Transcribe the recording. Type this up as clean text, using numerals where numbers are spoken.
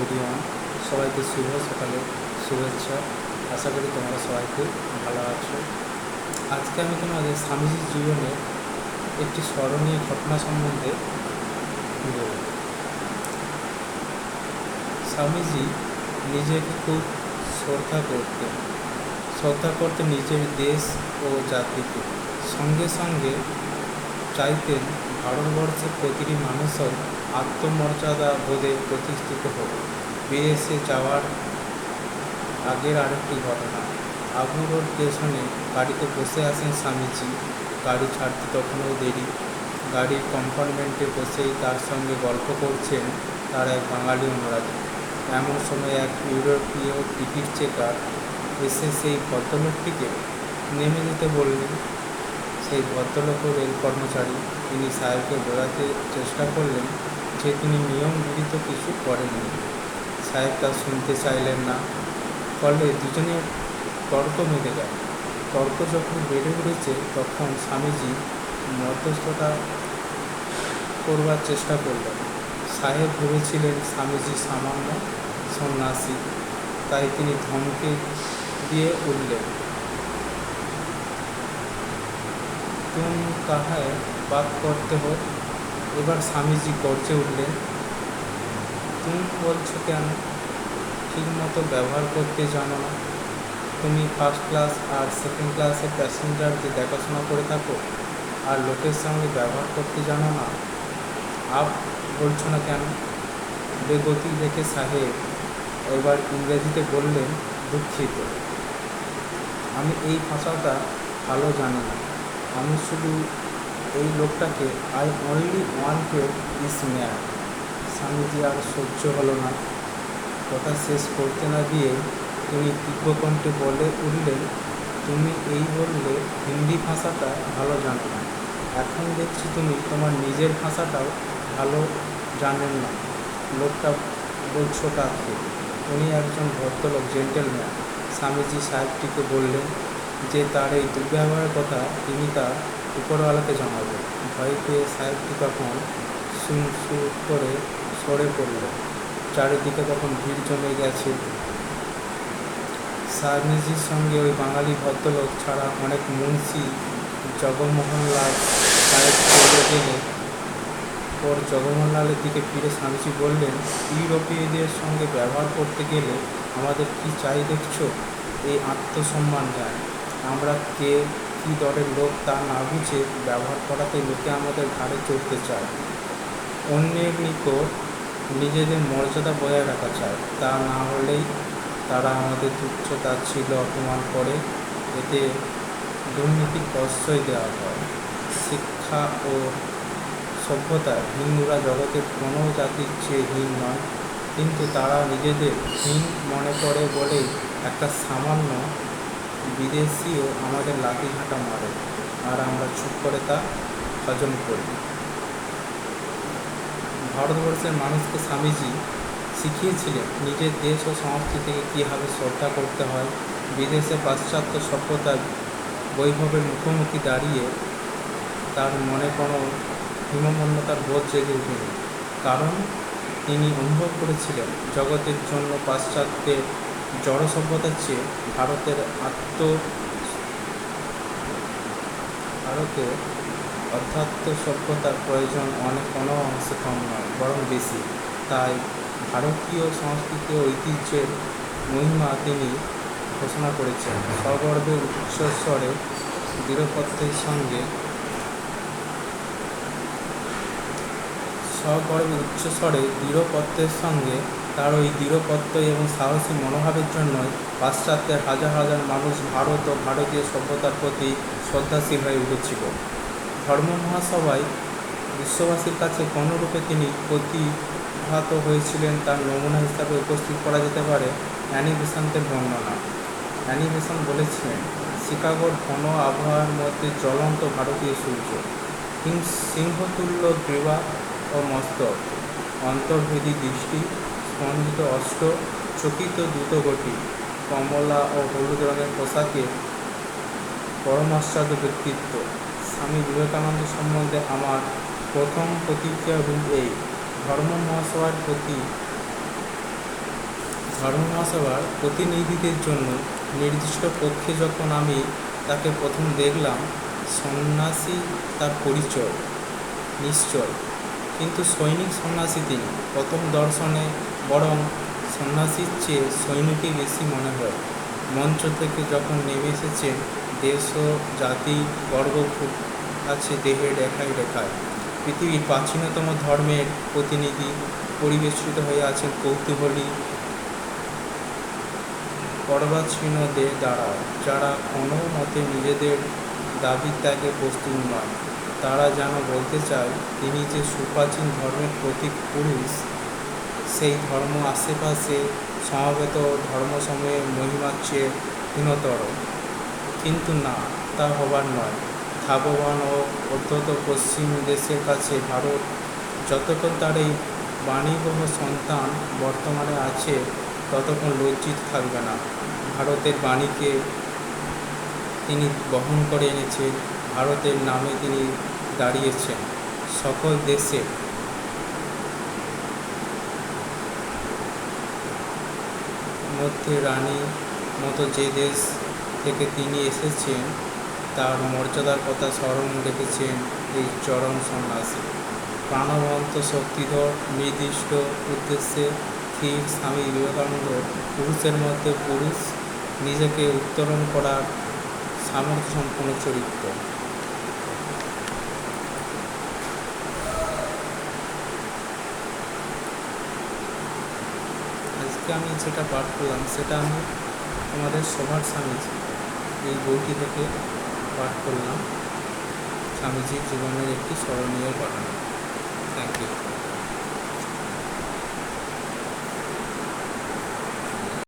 Everyone, সবাইকে শুভ সকালে শুভেচ্ছা। আশা করি তোমরা সবাই খুব ভালো আছো। আজকে আমি তোমাদের স্বামীজির জীবনের একটি স্মরণীয় ঘটনা সম্বন্ধে বলব। স্বামীজি নিজেকে খুব শ্রদ্ধা করতেন নিজের দেশ ও জাতিকে। সঙ্গে সঙ্গে চাইতেন ভারতবর্ষের প্রতিটি মানুষের আত্মমর্যাদা বোধে প্রতিষ্ঠিত হোক। বিদেশে যাওয়ার আগের আরেকটি ঘটনা। আবু রোড স্টেশনে গাড়িতে বসে আছেন স্বামীজি। গাড়ি ছাড়তে তখনও দেরি। গাড়ির কম্পার্টমেন্টে বসেই তার সঙ্গে গল্প করছেন তার এক বাঙালি অনুরাগী। এমন সময় এক ইউরোপীয় টিকিট চেকার এসে সেই ভদ্রলোকটিকে নেমে যেতে বললেন। সেই ভদ্রলোক রেল কর্মচারী। তিনি সাহেবকে বোঝাতে চেষ্টা করলেন যে তিনি নিয়ম বিরুদ্ধ কিছু করেননি। সাহেব তা শুনতে চাইলেন না। ফলে দুজনের তর্ক বেঁধে গেল। তর্ক যখন বেড়ে উঠেছে তখন স্বামীজি মধ্যস্থতা করবার চেষ্টা করলেন। সাহেব ভেবেছিলেন স্বামীজি সামান্য সন্ন্যাসী, তাই তিনি ধমকে দিয়ে উঠলেন, তুম কাহায় বাত করতে হো। এবার স্বামীজি গর্জে উঠলেন, তুম বলছো কেন? ঠিকমতো ব্যবহার করতে জানো না? তুমি ফার্স্ট ক্লাস আর সেকেন্ড ক্লাসের প্যাসেঞ্জারদের দেখাশোনা করে থাকো আর লোকের সঙ্গে ব্যবহার করতে জানো না? আপ বলছো না কেন? বেগতি দেখে সাহেব এবার ইংরেজিতে বললেন, দুঃখিত, আমি এই ভাষাটা ভালো জানি না। আমি শুধু এই লোকটাকে I only wanted is mad. Swamiji আর সহ্য হলো না। কথা শেষ করতে না দিয়ে তিনি তীব্র কণ্ঠে বলে উঠলেন, তুমি এই বললে হিন্দি ভাষাটা ভালো জানো না। এখন দেখছি তুমি তোমার নিজের ভাষাটাও ভালো জানেন না। লোকটা বলছো কাকে? উনি একজন ভদ্রলোক, জেন্টেলম্যান। স্বামীজি সাহেবটিকে বললেন যে তার এই দুর্ব্যবহারের কথা তিনি তার উপরওয়ালাকে জানাবেন। ভয় পেয়ে সাহেবটি তখন সুর করে সরে পড়ল। চারিদিকে তখন ভিড় জমে গেছে। স্বামীজির সঙ্গে ওই বাঙালি ভদ্রলোক ছাড়া অনেক মুন্সি জগমোহনলাল সাহেব চলে গেলে পর জগমোহনলালের দিকে ফিরে স্বামীজি বললেন, ইউরোপীয়দের সঙ্গে ব্যবহার করতে গেলে আমাদের কি চাই দেখছো? এই আত্মসম্মান জ্ঞান। আমরা কে কী দরের লোক তা না বুঝে ব্যবহার করাতে লোকে আমাদের ঘাড়ে চড়তে চায়। অন্যের নিকট নিজেদের মর্যাদা বজায় রাখা চায়। তা না হলেই তারা আমাদের তুচ্ছ তাচ্ছিল্য অপমান করে। এতে দুর্নীতির প্রশ্রয় দেওয়া হয়। শিক্ষা ও সভ্যতায় হিন্দুরা জগতের কোনো জাতির চেয়ে হীন নয়, কিন্তু তারা নিজেদের হীন মনে করে বলেই একটা সামান্য বিদেশিও আমাদের লাঠিঝাঁটা মারে, আর আমরা চুপ করে তা হজম করি। ভারতবর্ষের মানুষকে স্বামীজি শিখিয়েছিলেন নিজের দেশ ও সংস্কৃতিকে কীভাবে শ্রদ্ধা করতে হয়। বিদেশে পাশ্চাত্য সভ্যতার বৈভবের মুখোমুখি দাঁড়িয়ে তার মনে কোনো হীনমন্যতার বোধ জেগে ওঠেনি, কারণ তিনি অনুভব করেছিলেন জগতের জন্য পাশ্চাত্যের জড় সভ্যতার চেয়ে ভারতের অধ্যাত্ম সভ্যতার প্রয়োজন কোনো অংশে কম নয়, বরং বেশি। তাই ভারতীয় সংস্কৃতি ও ঐতিহ্যের মহিমা তিনি ঘোষণা করেছেন। সগর্বে উচ্চস্বরে দৃঢ়পত্রের সঙ্গে তার ওই দৃঢ়পত্র এবং সাহসী মনোভাবের জন্যই পাশ্চাত্যের হাজার হাজার মানুষ ভারত ও ভারতীয় সভ্যতার প্রতি শ্রদ্ধাশীল হয়ে উঠেছিল। ধর্ম মহাসভায় বিশ্ববাসীর কাছে কোনরূপে তিনি প্রতিভাত হয়েছিলেন তার নমুনা হিসাবে উপস্থিত করা যেতে পারে অ্যানি বেসান্তের বর্ণনা। অ্যানি বেসান্ত বলেছিলেন, শিকাগোর ঘন আবহাওয়ার মধ্যে জ্বলন্ত ভারতীয় সূর্য, সিংহতুল্য গ্রীবা ও মস্তক, অন্তর্ভেদী দৃষ্টি, স্পন্দিত অষ্ট, চকিত দ্রুতগতি, কমলা ও হলুদ রঙের পোশাকে পরমাশ্চর্য ব্যক্তিত্ব। স্বামী বিবেকানন্দ সম্বন্ধে আমার প্রথম প্রতিক্রিয়া রূপ এই। ধর্ম মহাসভার প্রতি ধর্ম মহাসভার প্রতিনিধিদের জন্য নির্দিষ্ট কক্ষে যখন আমি তাকে প্রথম দেখলাম, সন্ন্যাসী তার পরিচয় নিশ্চয়, কিন্তু সৈনিক সন্ন্যাসী তিনি। প্রথম দর্শনে বরং সন্ন্যাসীর চেয়ে সৈনিকই বেশি মনে হয়। মঞ্চ থেকে যখন নেমে এসেছেন, দেশ ও জাতি গর্ব আছে দেহের রেখায় রেখায়। পৃথিবীর প্রাচীনতম ধর্মের প্রতিনিধি পরিবেষ্টিত হয়ে আছেন কৌতূহলী পর্বাচ্ছন্নদের দ্বারা, যারা কোনো মতে নিজেদের দাবি ত্যাগে প্রস্তুত নয়। তারা যেন বলতে চায়, তিনি যে সুপ্রাচীন ধর্মের প্রতীক পুরুষ, সেই ধর্ম আশেপাশে সমবেত ধর্মসমূহের মহিমার চেয়ে হীনতর। কিন্তু না, তা হবার নয়। ধাবমান ও অত্যন্ত পশ্চিম দেশের কাছে ভারত যতক্ষণ তার এই বাণীবহ সন্তান বর্তমানে আছে, ততক্ষণ লজ্জিত থাকবে না। ভারতের বাণীকে তিনি বহন করে এনেছেন, ভারতের নামে তিনি দাঁড়িয়েছেন। সকল দেশের মধ্যে রানীর মতো যে দেশ থেকে তিনি এসেছেন, তার মর্যাদার কথা স্মরণ রেখেছেন এই চরম সন্ন্যাসী। প্রাণবন্ত শক্তিধর নির্দিষ্ট উদ্দেশ্যে স্থির স্বামী বিবেকানন্দ পুরুষের মধ্যে পুরুষ, নিজেকে উত্তরণ করার সামর্থ্য সম্পন্ন চরিত্র। আজকে আমি যেটা পাঠ করলাম সেটা আমি আমাদের সভার স্বামীজি এই বইটি থেকে পাঠ করলাম। স্বামীজির জীবনের একটি স্মরণীয় ঘটনা।